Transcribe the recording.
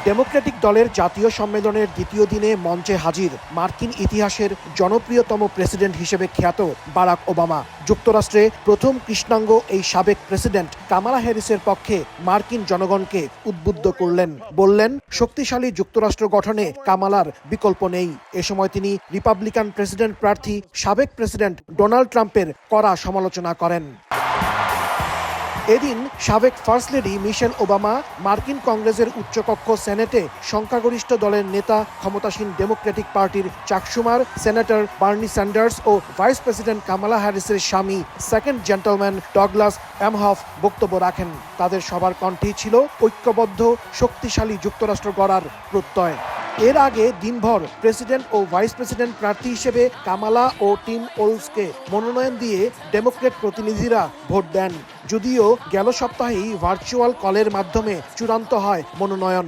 Democratic দলের জাতীয় সম্মেলনের দ্বিতীয় দিনে মঞ্চে হাজির মার্কিন ইতিহাসের জনপ্রিয়তম প্রেসিডেন্ট হিসেবে খ্যাত বারাক ওবামা। যুক্তরাষ্ট্রে প্রথম কৃষ্ণাঙ্গ এই সাবেক প্রেসিডেন্ট কামালা হ্যারিসের পক্ষে মার্কিন জনগণকে উদ্বুদ্ধ করলেন, বললেন শক্তিশালী যুক্তরাষ্ট্র গঠনে কামালার বিকল্প নেই। এ সময় তিনি রিপাবলিকান প্রেসিডেন্ট প্রার্থী সাবেক প্রেসিডেন্ট ডোনাল্ড ট্রাম্পের কড়া সমালোচনা করেন। এদিন সাবেক ফার্স্ট লেডি মিশেল ওবামা মার্কিন কংগ্রেসের উচ্চকক্ষ সেনেটে সংখ্যাগরিষ্ঠ দলের নেতা ক্ষমতাসীন ডেমোক্রেটিক পার্টির চাক শুমার, সেনেটর বার্নি স্যান্ডার্স ও ভাইস প্রেসিডেন্ট কামালা হ্যারিসের স্বামী সেকেন্ড জেন্টলম্যান ডগলাস এমহফ বক্তব্য রাখেন। তাদের সবার কণ্ঠেই ছিল ঐক্যবদ্ধ শক্তিশালী যুক্তরাষ্ট্র গড়ার প্রত্যয়। এর আগে দিনভর প্রেসিডেন্ট ও ভাইস প্রেসিডেন্ট প্রার্থী হিসেবে কামালা ও টিম ওলসকে মনোনয়ন দিয়ে ডেমোক্রেট প্রতিনিধিরা ভোট দেন, যদিও গেল সপ্তাহেই ভার্চুয়াল কলের মাধ্যমে চূড়ান্ত হয় মনোনয়ন।